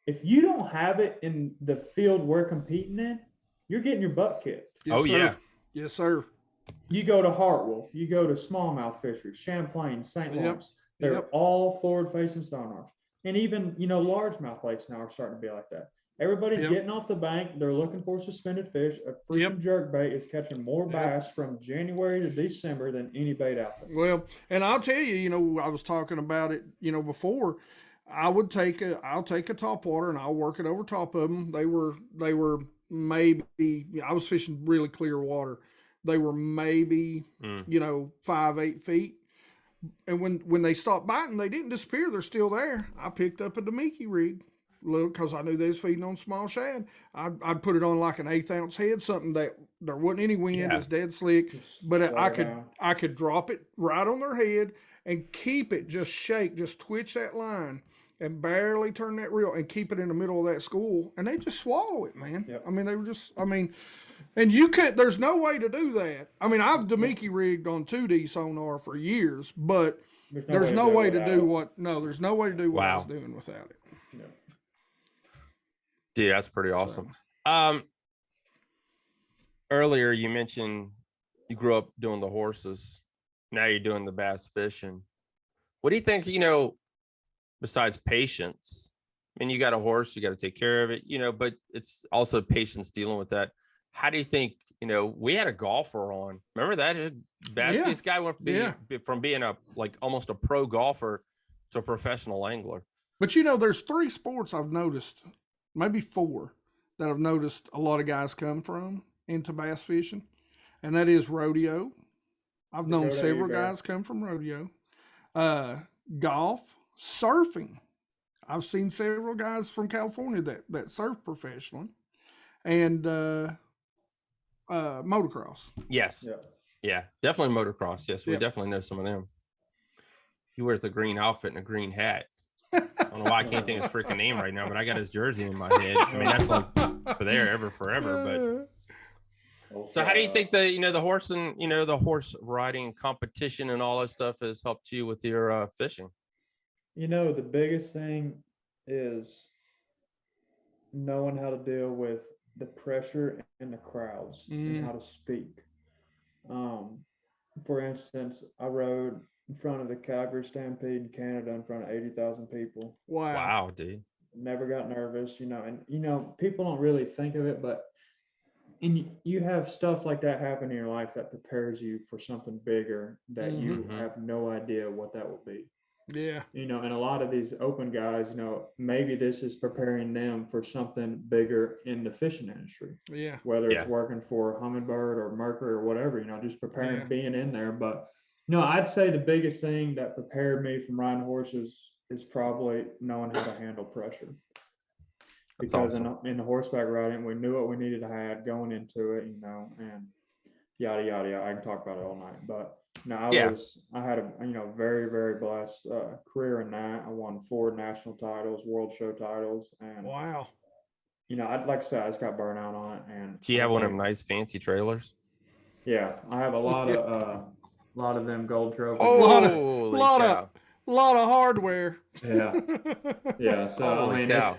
if you don't have it in the field we're competing in, you're getting your butt kicked. Yes, sir. Yeah. Yes, sir. You go to Hartwell, you go to smallmouth fisheries, Champlain, St. Lawrence. They're all forward-facing sonars. And even, largemouth lakes now are starting to be like that. Everybody's getting off the bank. They're looking for suspended fish. A freaking jerkbait is catching more bass from January to December than any bait out there. Well, and I'll tell you, I was talking about it, before. I'll take a top water and I'll work it over top of them. They were maybe, I was fishing really clear water. They were maybe, 5, 8 feet. And when they stopped biting, they didn't disappear. They're still there. I picked up a Demiki rig, because I knew they was feeding on small shad. I'd put it on like an 1/8 ounce head, something that there wasn't any wind. It's dead slick, but I could drop it right on their head and keep it, just twitch that line and barely turn that reel and keep it in the middle of that school, and they just swallow it, man. Yep. I mean, they were just, and you can't, there's no way to do that. I've Demiki rigged on 2D sonar for years, but there's no way to do what I was doing without it. Yeah. Dude, that's pretty awesome. Earlier you mentioned you grew up doing the horses. Now you're doing the bass fishing. What do you think, besides patience? You got a horse, you got to take care of it, but it's also patience dealing with that. How do you think, we had a golfer on, remember that Bass guy went from being almost a pro golfer to a professional angler. But there's 3 sports I've noticed, maybe 4, that I've noticed a lot of guys come from into bass fishing, and that is rodeo. I've known several guys come from rodeo, golf, surfing. I've seen several guys from California that surf professionally, and motocross. Yes. Yeah, definitely motocross. Yes, we definitely know some of them. He wears the green outfit and a green hat. I don't know why I can't think of his freaking name right now, but I got his jersey in my head. That's like for there forever. But so how do you think the horse and the horse riding competition and all that stuff has helped you with your fishing? The biggest thing is knowing how to deal with the pressure and the crowds and how to speak. For instance, I rode in front of the Calgary Stampede in Canada in front of 80,000 people. Wow, dude. Never got nervous, and people don't really think of it, but you have stuff like that happen in your life that prepares you for something bigger that you have no idea what that will be. Yeah. And a lot of these open guys, maybe this is preparing them for something bigger in the fishing industry. Yeah. Whether it's working for Humminbird or Mercury or whatever, just preparing, being in there. But, I'd say the biggest thing that prepared me from riding horses is probably knowing how to handle pressure. That's because awesome. in the horseback riding, we knew what we needed to have going into it, and yada, yada, yada. I can talk about it all night, but I had a, very, very blessed career in that. I won 4 national titles, world show titles. And wow. I'd like to say I just got burnt out on it. And do you have one of them nice fancy trailers? Yeah. I have a lot of them gold trophies. Oh, a lot of hardware. Yeah. Yeah. So, Holy cow.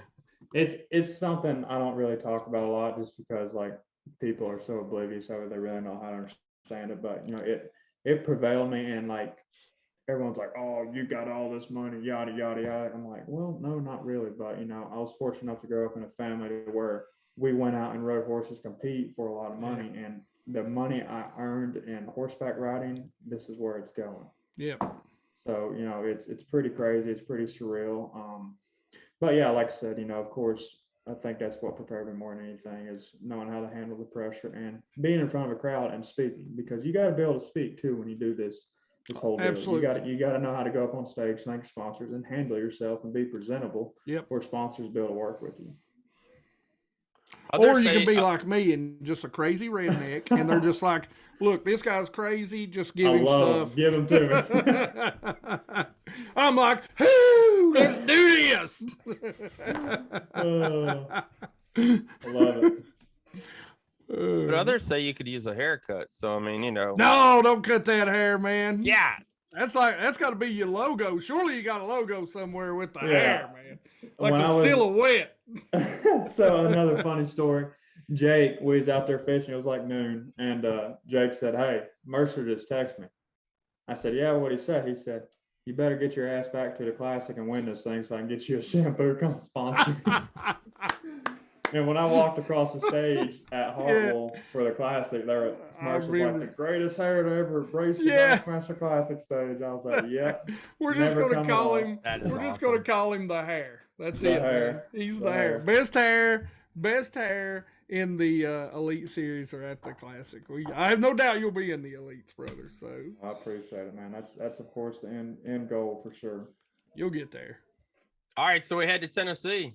it's something I don't really talk about a lot, just because like people are so oblivious of it, they really know how to understand it. But it prevailed me, and like everyone's like, oh, you got all this money, yada yada yada. I'm like, well, no, not really. But I was fortunate enough to grow up in a family where we went out and rode horses, compete for a lot of money, and the money I earned in horseback riding, this is where it's going. Yeah. So it's pretty crazy, it's pretty surreal. But yeah, like I said, of course, I think that's what prepared me more than anything, is knowing how to handle the pressure and being in front of a crowd and speaking, because you got to be able to speak too when you do this whole deal. Absolutely. You got to know how to go up on stage, thank your sponsors, and handle yourself and be presentable for sponsors to be able to work with you. Or you can be like me and just a crazy redneck, and they're just like, look, this guy's crazy, just give him stuff. Give him to me. I'm like, whoo, let's do this. I love it. But others say you could use a haircut. So, I mean, No, don't cut that hair, man. Yeah. That's got to be your logo. Surely you got a logo somewhere with the hair, man. Like when the silhouette. So another funny story. Jake, we was out there fishing. It was like noon, and Jake said, "Hey, Mercer just texted me." I said, "Yeah, what he said?" He said, "You better get your ass back to the Classic and win this thing, so I can get you a shampoo sponsor." And when I walked across the stage at Hartwell for the Classic, Mercer was like, the greatest hair to ever race the Bassmaster Classic stage. I was like, "Yep." We're just going to call him. We're just going to call him the hair. That's the it. Hair. He's the hair. Best hair in the Elite Series or at the Classic. I have no doubt you'll be in the Elites, brother. So I appreciate it, man. That's of course the end goal for sure. You'll get there. All right, so we head to Tennessee.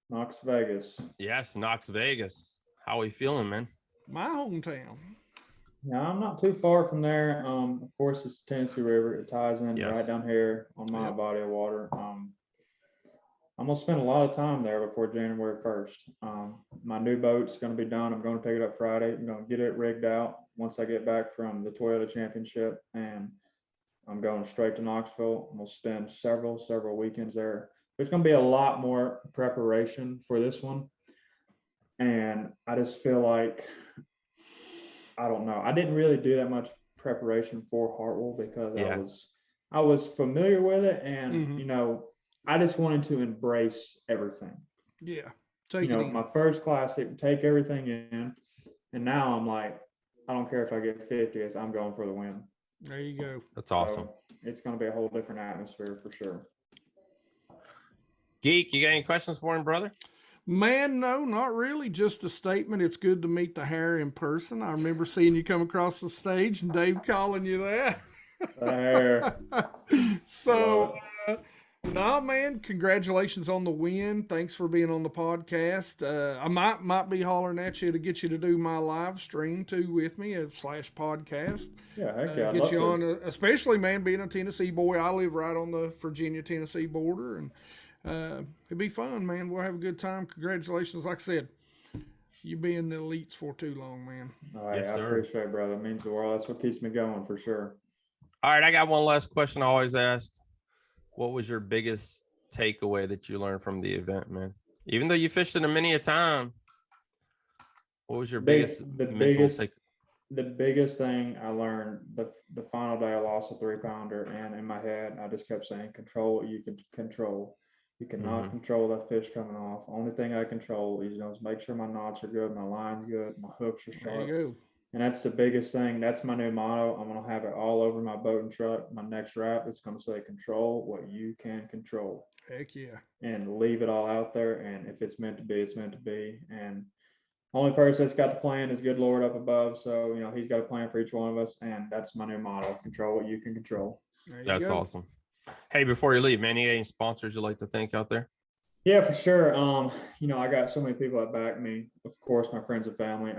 Knox Vegas. Yes, Knox Vegas. How are we feeling, man? My hometown. Yeah, I'm not too far from there. Of course, it's the Tennessee River. It ties in right down here on my body of water. I'm going to spend a lot of time there before January 1st. My new boat's going to be done. I'm going to pick it up Friday. I'm going to get it rigged out once I get back from the Toyota Championship, and I'm going straight to Knoxville. I'm going to spend several weekends there. There's going to be a lot more preparation for this one. And I just feel like, I don't know. I didn't really do that much preparation for Hartwell because I was familiar with it, and I just wanted to embrace everything. Yeah. My first Classic, take everything in, and now I'm like, I don't care if I get 50th, I'm going for the win. There you go. That's awesome. So it's going to be a whole different atmosphere for sure. Geek, you got any questions for him, brother? Man, no, not really. Just a statement. It's good to meet the hair in person. I remember seeing you come across the stage and Dave calling you that. So, no, man, congratulations on the win. Thanks for being on the podcast. I might be hollering at you to get you to do my live stream too with me /podcast. Yeah, heck yeah. Get you on, especially, man, being a Tennessee boy. I live right on the Virginia-Tennessee border, and it'd be fun, man. We'll have a good time. Congratulations. Like I said, you be in the elites for too long, man. All right, I appreciate it, brother. It means the world. That's what keeps me going for sure. All right, I got one last question I always ask. What was your biggest takeaway that you learned from the event, man? Even though you fished it many a time, what was your biggest mental takeaway? The biggest thing I learned, the final day I lost a 3-pounder, and in my head I just kept saying, control what you can control. You cannot control that fish coming off. Only thing I control is make sure my knots are good, my line's good, my hooks are sharp. There you go. And that's the biggest thing. That's my new motto. I'm going to have it all over my boat and truck. My next wrap is going to say, control what you can control. Heck yeah. And leave it all out there. And if it's meant to be, it's meant to be. And only person that's got the plan is good Lord up above. So, he's got a plan for each one of us. And that's my new motto. Control what you can control. That's awesome. Hey, before you leave, man, any sponsors you'd like to thank out there? Yeah, for sure. I got so many people that back me. Of course, my friends and family.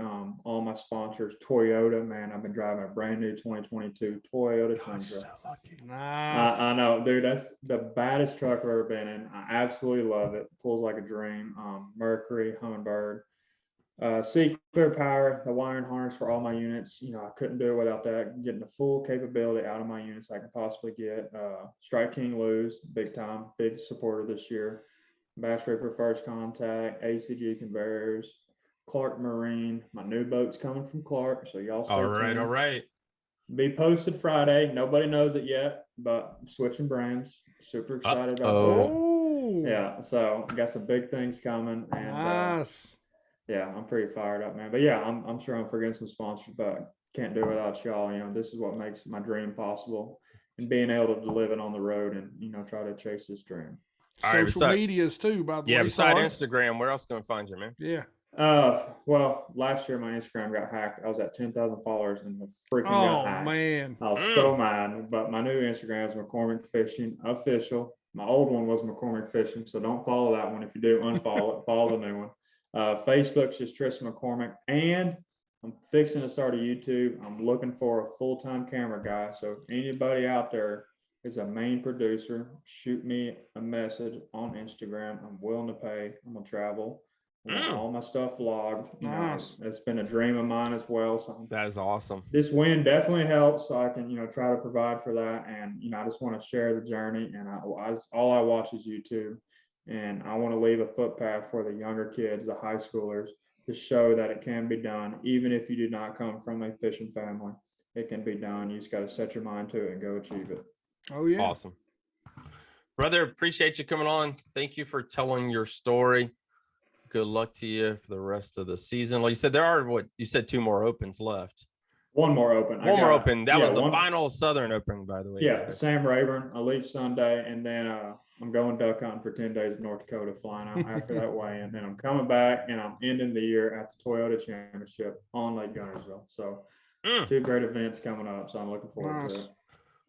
All my sponsors. Toyota, man. I've been driving a brand new 2022 Toyota Tundra. So lucky. Nice. I know, dude. That's the baddest truck I've ever been in. I absolutely love it. Pulls like a dream. Mercury, Humminbird, Sea Clear Power, the wiring harness for all my units. I couldn't do it without that. Getting the full capability out of my units I can possibly get. Strike King Lose, big time, big supporter this year. Bass Ripper First Contact, ACG Conveyors, Clark Marine. My new boat's coming from Clark, so y'all stay tuned. All right. Be posted Friday. Nobody knows it yet, but I'm switching brands. Super excited about that. Oh, Yeah, so got some big things coming, and nice. yeah, I'm pretty fired up, man. But yeah, I'm sure I'm forgetting some sponsors, but can't do it without y'all. You know, this is what makes my dream possible, and being able to live it on the road and try to chase this dream. All right, Social medias too, by the way. Yeah, beside Sorry. Instagram, where else can we find you, man? Yeah. Well, last year my Instagram got hacked. I was at 10,000 followers and the freaking got hacked. Oh man. I was so mad. But my new Instagram is McCormick Fishing Official. My old one was McCormick Fishing, so don't follow that one. If you do, unfollow it. Follow the new one. Facebook's just Tristan McCormick, and I'm fixing to start a YouTube. I'm looking for a full-time camera guy. So anybody out there is a main producer, shoot me a message on Instagram. I'm willing to pay. I'm gonna travel. I want all my stuff vlogged. Nice. It's been a dream of mine as well. So That is awesome. this win definitely helps, so I can try to provide for that. And I just want to share the journey. And all I watch is YouTube, and I want to leave a footpath for the younger kids, the high schoolers, to show that it can be done, even if you do not come from a fishing family. It can be done. You just got to set your mind to it and go achieve it. Oh yeah. Awesome. Brother, appreciate you coming on. Thank you for telling your story. Good luck to you for the rest of the season. Like you said, there are you said 2 more opens left. One more open. More open. That was the final Southern Open, by the way. Yeah, Sam Rayburn. I leave Sunday, and then I'm going duck hunting for 10 days in North Dakota, flying out after that way, and then I'm coming back, and I'm ending the year at the Toyota Championship on Lake Gunnersville. So 2 great events coming up, so I'm looking forward to it.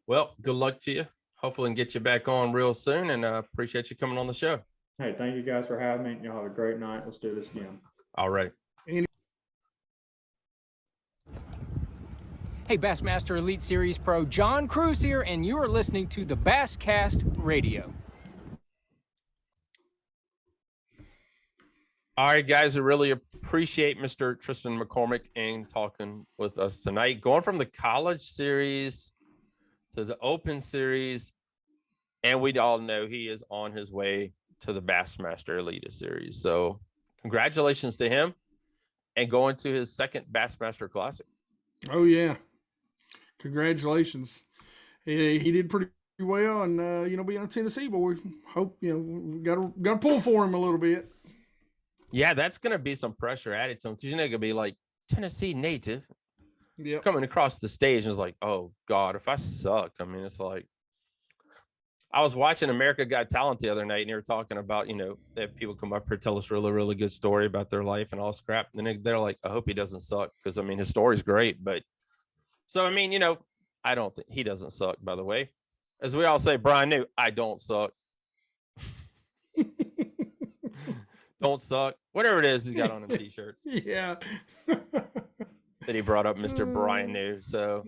Well, good luck to you. Hopefully, we can get you back on real soon, and appreciate you coming on the show. Hey, thank you guys for having me. Y'all have a great night. Let's do this again. All right. Hey, Bassmaster Elite Series Pro, John Cruz here, and you are listening to the Basscast Radio. All right, guys, I really appreciate Mr. Tristan McCormick and talking with us tonight. Going from the College Series to the Open Series, and we all know he is on his way to the Bassmaster Elite Series. So congratulations to him and going to his second Bassmaster Classic. Oh yeah. Congratulations. He did pretty well, and being a Tennessee boy, hope gotta pull for him a little bit. Yeah, that's gonna be some pressure added to him, because gonna be like Tennessee native coming across the stage, and it's like, oh God, if I suck. I mean, it's like, I was watching America Got Talent the other night, and they were talking about, they have people come up here, tell us really, really good story about their life and all this crap. And they're like, I hope he doesn't suck. Because, I mean, his story's great. But so, I mean, I don't think he doesn't suck, by the way. As we all say, Brian New, I don't suck. Don't suck. Whatever it is he's got on them T-shirts. Yeah. That he brought up Mr. Brian New. So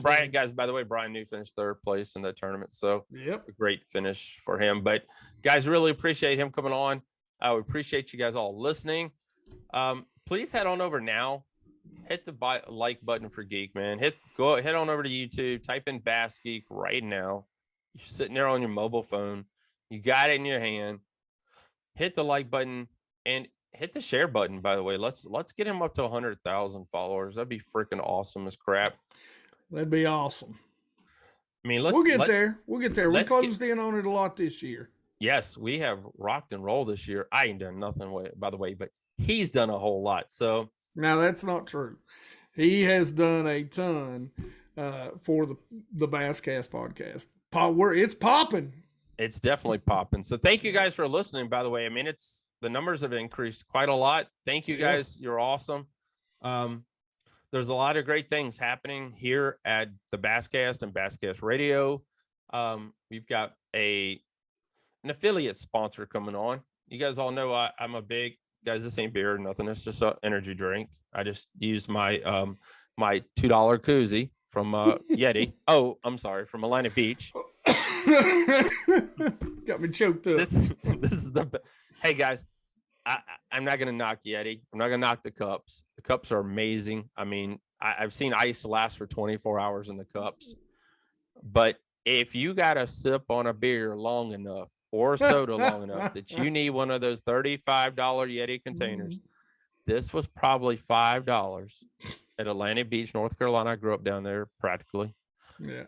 Brian, guys, by the way, Brian New finished 3rd place in the tournament. So a great finish for him. But guys, really appreciate him coming on. I would appreciate you guys all listening. Please head on over now. Hit the like button for Geek, man. Head on over to YouTube, type in Bass Geek right now. You're sitting there on your mobile phone. You got it in your hand. Hit the like button and hit the share button, by the way. Let's get him up to 100,000 followers. That'd be freaking awesome as crap. That'd be awesome. I mean, we'll get there. We'll get there. We closed in on it a lot this year. Yes, we have rocked and rolled this year. I ain't done nothing, by the way, but he's done a whole lot. So now that's not true. He has done a ton for the Basscast podcast. It's popping. It's definitely popping. So thank you guys for listening, by the way. I mean, the numbers have increased quite a lot. Thank you guys. You're awesome. There's a lot of great things happening here at the Basscast and Basscast Radio. We've got an affiliate sponsor coming on. You guys all know I'm a big, guys, this ain't beer or nothing. It's just an energy drink. I just used my my $2 koozie from Yeti. Oh, I'm sorry, from Atlantic Beach. Got me choked up. This is hey guys, I'm not gonna knock Yeti. I'm not gonna knock the cups. The cups are amazing. I mean, I've seen ice last for 24 hours in the cups, but if you got to sip on a beer long enough or soda long enough that you need one of those $35 Yeti containers, this was probably $5 at Atlantic Beach, North Carolina. I grew up down there practically. Yeah.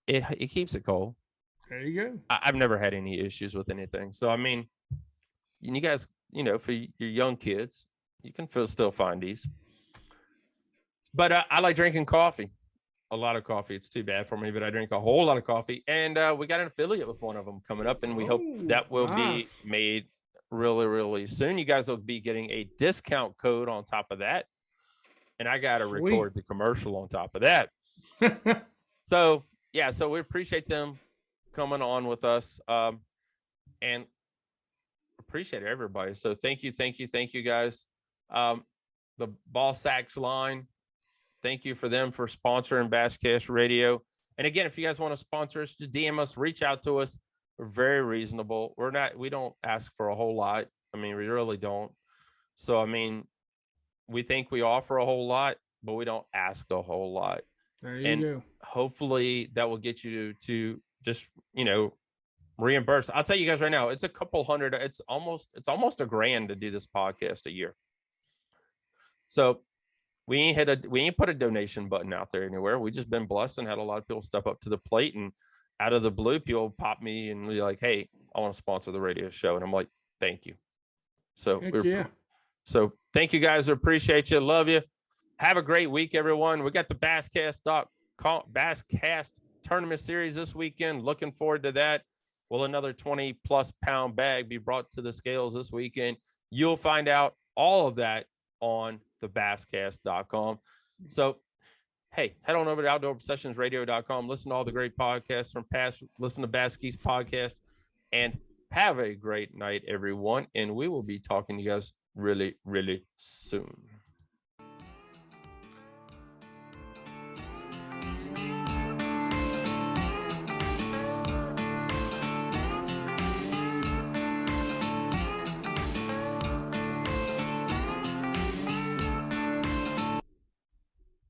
It keeps it cold. There you go. I've never had any issues with anything. So, I mean, you guys, for your young kids, you can still find these. But I like drinking coffee, a lot of coffee. It's too bad for me, but I drink a whole lot of coffee. And we got an affiliate with one of them coming up, and we hope that will be made really, really soon. You guys will be getting a discount code on top of that. And I got to record the commercial on top of that. So we appreciate them coming on with us, and appreciate everybody. So thank you guys. The Ball Sacks line, thank you for them for sponsoring Basscast Radio. And again, if you guys want to sponsor us, just DM us, reach out to us. We're very reasonable. We don't ask for a whole lot. I mean, we really don't. So, I mean, we think we offer a whole lot, but we don't ask a whole lot. There you go. Hopefully that will get you to just, reimburse. I'll tell you guys right now, it's a couple hundred. It's almost $1,000 to do this podcast a year. So we ain't put a donation button out there anywhere. We just been blessed and had a lot of people step up to the plate, and out of the blue, people pop me and be like, "Hey, I want to sponsor the radio show," and I'm like, "Thank you." So So thank you guys. I appreciate you. Love you. Have a great week, everyone. We got the Basscast tournament series this weekend. Looking forward to that. Will another 20+ pound bag be brought to the scales this weekend? You'll find out all of that on thebasscast.com. So, hey, head on over to outdoorobsessionsradio.com. Listen to all the great podcasts from past. Listen to Bass Geese podcast, and have a great night, everyone. And we will be talking to you guys really, really soon.